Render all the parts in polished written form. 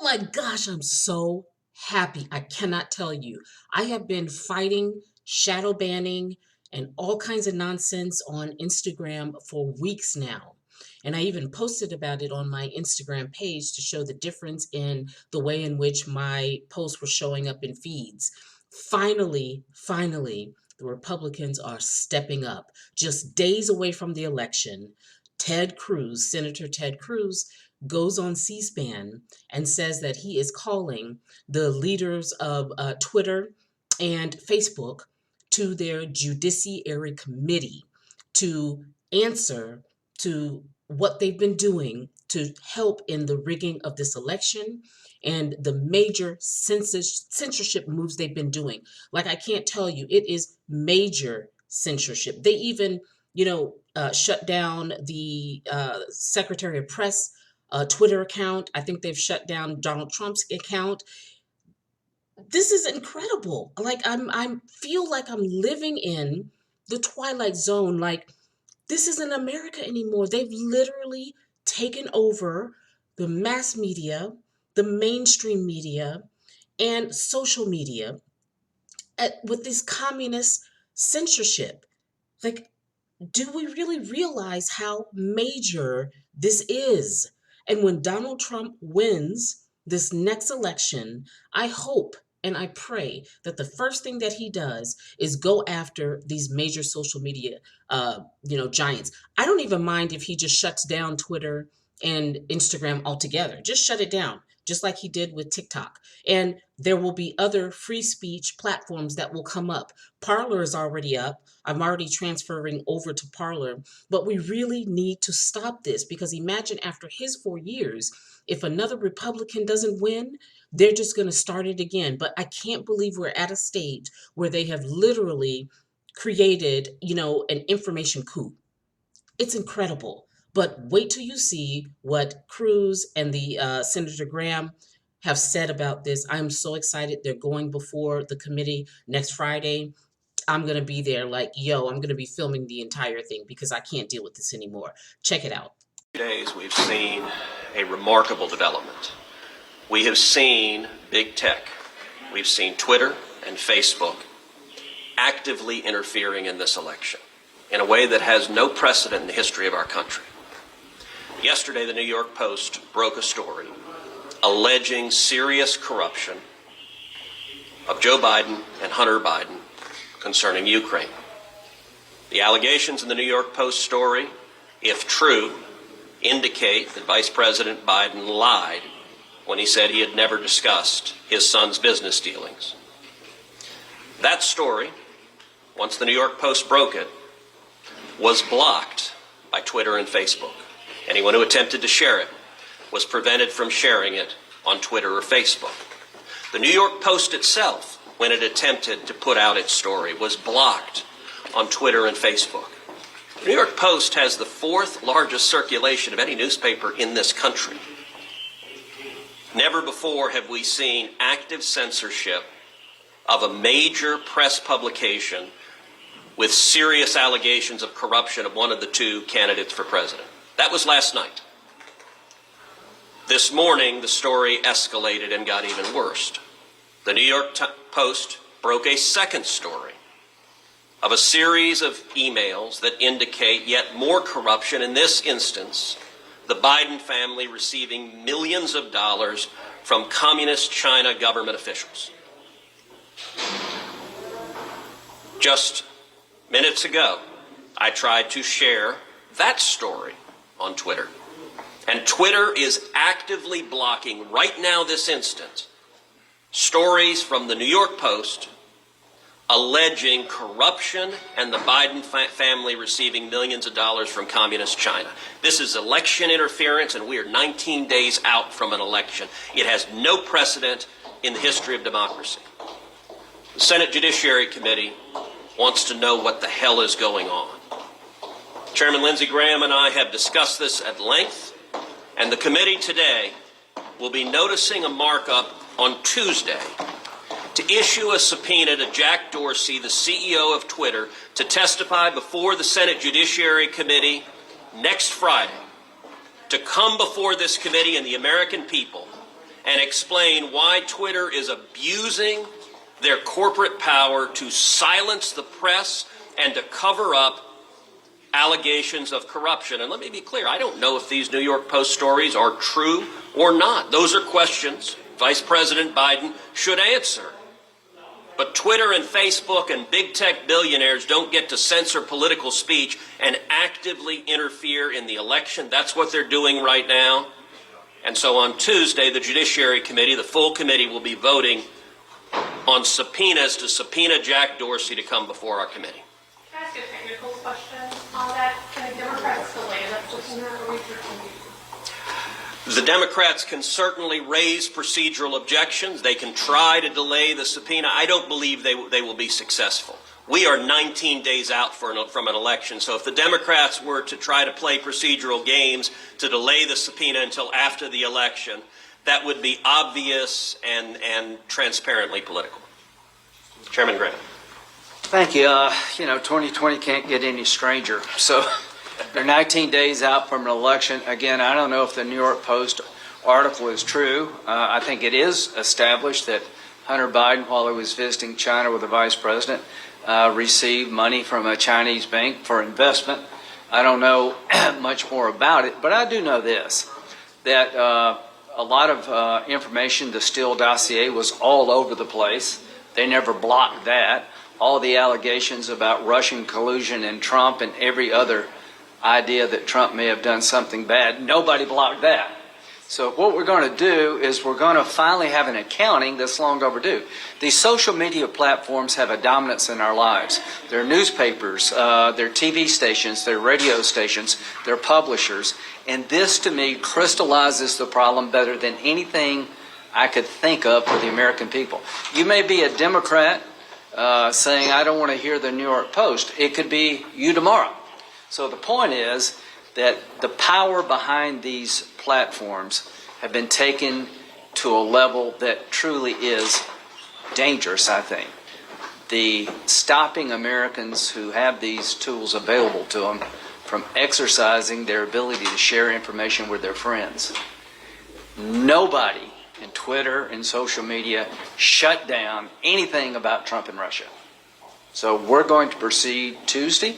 my gosh, I'm so happy. I cannot tell you. I have been fighting shadow banning and all kinds of nonsense on Instagram for weeks now. And I even posted about it on my Instagram page to show the difference in the way in which my posts were showing up in feeds. Finally, the Republicans are stepping up. Just days away from the election, Senator Ted Cruz, goes on C-SPAN and says that he is calling the leaders of Twitter and Facebook to their Judiciary Committee to answer to what they've been doing to help in the rigging of this election and the major censorship moves they've been doing. Like, I can't tell you, it is major censorship. They even, shut down the Secretary of Press Twitter account. I think they've shut down Donald Trump's account. This is incredible. Like, I feel like I'm living in the Twilight Zone. Like, this isn't America anymore. They've literally taken over the mass media, the mainstream media, and social media with this communist censorship. Like, do we really realize how major this is? And when Donald Trump wins this next election, I hope and I pray that the first thing that he does is go after these major social media, giants. I don't even mind if he just shuts down Twitter and Instagram altogether. Just shut it down, just like he did with TikTok. And there will be other free speech platforms that will come up. Parler is already up. I'm already transferring over to Parler, but we really need to stop this, because imagine after his 4 years, if another Republican doesn't win, they're just going to start it again. But I can't believe we're at a stage where they have literally created, an information coup. It's incredible. But wait till you see what Cruz and the Senator Graham have said about this. I'm so excited. They're going before the committee next Friday. I'm going to be there like, I'm going to be filming the entire thing because I can't deal with this anymore. Check it out. Days we've seen a remarkable development. We have seen big tech. We've seen Twitter and Facebook actively interfering in this election in a way that has no precedent in the history of our country. Yesterday, the New York Post broke a story alleging serious corruption of Joe Biden and Hunter Biden concerning Ukraine. The allegations in the New York Post story, if true, indicate that Vice President Biden lied when he said he had never discussed his son's business dealings. That story, once the New York Post broke it, was blocked by Twitter and Facebook. Anyone who attempted to share it was prevented from sharing it on Twitter or Facebook. The New York Post itself, when it attempted to put out its story, was blocked on Twitter and Facebook. The New York Post has the 4th largest circulation of any newspaper in this country. Never before have we seen active censorship of a major press publication with serious allegations of corruption of one of the 2 candidates for president. That was last night. This morning, the story escalated and got even worse. The New York Post broke a second story of a series of emails that indicate yet more corruption, in this instance, the Biden family receiving millions of dollars from communist China government officials. Just minutes ago, I tried to share that story on Twitter. And Twitter is actively blocking, right now, this instant, stories from the New York Post alleging corruption and the Biden family receiving millions of dollars from communist China. This is election interference, and we are 19 days out from an election. It has no precedent in the history of democracy. The Senate Judiciary Committee wants to know what the hell is going on. Chairman Lindsey Graham and I have discussed this at length, and the committee today will be noticing a markup on Tuesday to issue a subpoena to Jack Dorsey, the CEO of Twitter, to testify before the Senate Judiciary Committee next Friday, to come before this committee and the American people and explain why Twitter is abusing their corporate power to silence the press and to cover up allegations of corruption. And let me be clear, I don't know if these New York Post stories are true or not. Those are questions Vice President Biden should answer. But Twitter and Facebook and big tech billionaires don't get to censor political speech and actively interfere in the election. That's what they're doing right now. And so on Tuesday, the Judiciary Committee, the full committee, will be voting on subpoenas to subpoena Jack Dorsey to come before our committee. Can I ask a technical question on that? Can the Democrats delay that subpoena or The Democrats can certainly raise procedural objections. They can try to delay the subpoena. I don't believe they will be successful. We are 19 days out from an election, so if the Democrats were to try to play procedural games to delay the subpoena until after the election, that would be obvious and transparently political. Chairman Graham. Thank you. 2020 can't get any stranger. So they're 19 days out from an election. Again, I don't know if the New York Post article is true. I think it is established that Hunter Biden, while he was visiting China with the vice president, received money from a Chinese bank for investment. I don't know much more about it, but I do know this, that a lot of information, the Steele dossier, was all over the place. They never blocked that. All the allegations about Russian collusion and Trump and every other idea that Trump may have done something bad, nobody blocked that. So what we're going to do is we're going to finally have an accounting that's long overdue. These social media platforms have a dominance in our lives. They're newspapers, they're TV stations, they're radio stations, they're publishers. And this, to me, crystallizes the problem better than anything I could think of for the American people. You may be a Democrat saying, I don't want to hear the New York Post. It could be you tomorrow. So the point is that the power behind these platforms have been taken to a level that truly is dangerous, I think. The stopping Americans who have these tools available to them from exercising their ability to share information with their friends. Nobody in Twitter and social media shut down anything about Trump and Russia. So we're going to proceed Tuesday.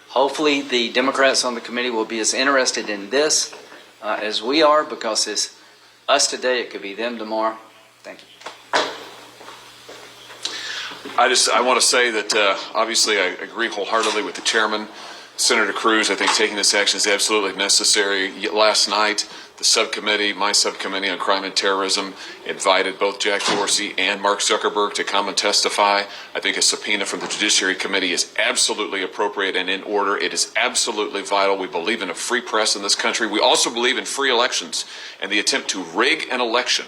Hopefully the Democrats on the committee will be as interested in this as we are, because it's us today, it could be them tomorrow. Thank you. I want to say that obviously I agree wholeheartedly with the chairman, Senator Cruz. I think taking this action is absolutely necessary. Last night, the subcommittee, my subcommittee on crime and terrorism, invited both Jack Dorsey and Mark Zuckerberg to come and testify. I think a subpoena from the Judiciary Committee is absolutely appropriate and in order. It is absolutely vital. We believe in a free press in this country. We also believe in free elections, and the attempt to rig an election,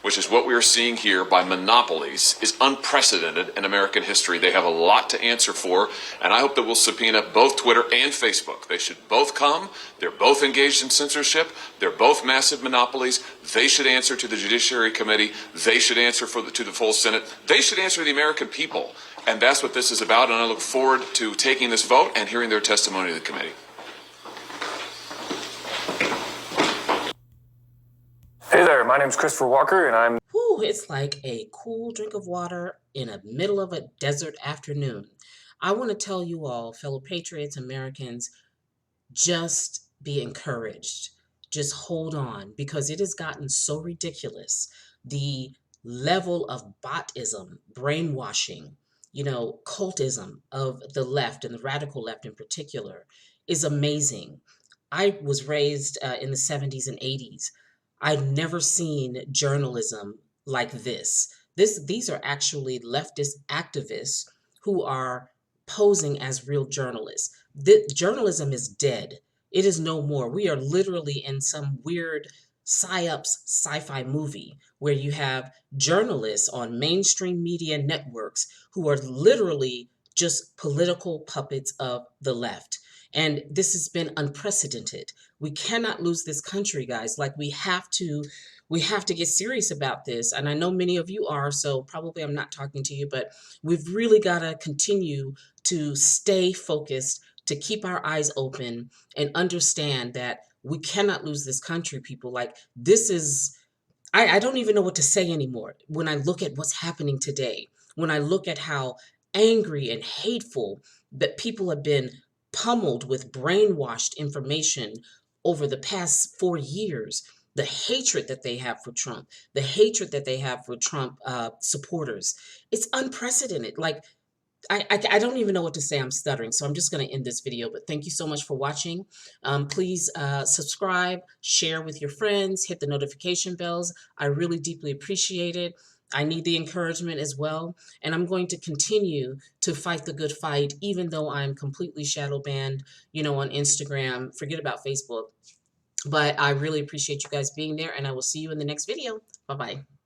which is what we are seeing here by monopolies, is unprecedented in American history. They have a lot to answer for, and I hope that we'll subpoena both Twitter and Facebook. They should both come. They're both engaged in censorship. They're both massive monopolies. They should answer to the Judiciary Committee. They should answer to the full Senate. They should answer to the American people, and that's what this is about, and I look forward to taking this vote and hearing their testimony to the committee. Hey there, my name's Christopher Walker, and I'm... Whew, it's like a cool drink of water in the middle of a desert afternoon. I want to tell you all, fellow patriots, Americans, just be encouraged. Just hold on, because it has gotten so ridiculous. The level of botism, brainwashing, cultism of the left, and the radical left in particular, is amazing. I was raised in the 70s and 80s. I've never seen journalism like this. These are actually leftist activists who are posing as real journalists. Journalism is dead. It is no more. We are literally in some weird psyops sci-fi movie where you have journalists on mainstream media networks who are literally just political puppets of the left. And this has been unprecedented. We cannot lose this country, guys. Like, we have to get serious about this. And I know many of you are, so probably I'm not talking to you, but we've really got to continue to stay focused, to keep our eyes open and understand that we cannot lose this country, people. Like, this is, I don't even know what to say anymore when I look at what's happening today, when I look at how angry and hateful that people have been pummeled with brainwashed information over the past 4 years, the hatred that they have for Trump, the hatred that they have for Trump supporters. It's unprecedented. Like, I don't even know what to say. I'm stuttering. So I'm just going to end this video. But thank you so much for watching. Please subscribe, share with your friends, hit the notification bells. I really deeply appreciate it. I need the encouragement as well. And I'm going to continue to fight the good fight, even though I'm completely shadow banned, on Instagram. Forget about Facebook. But I really appreciate you guys being there. And I will see you in the next video. Bye-bye.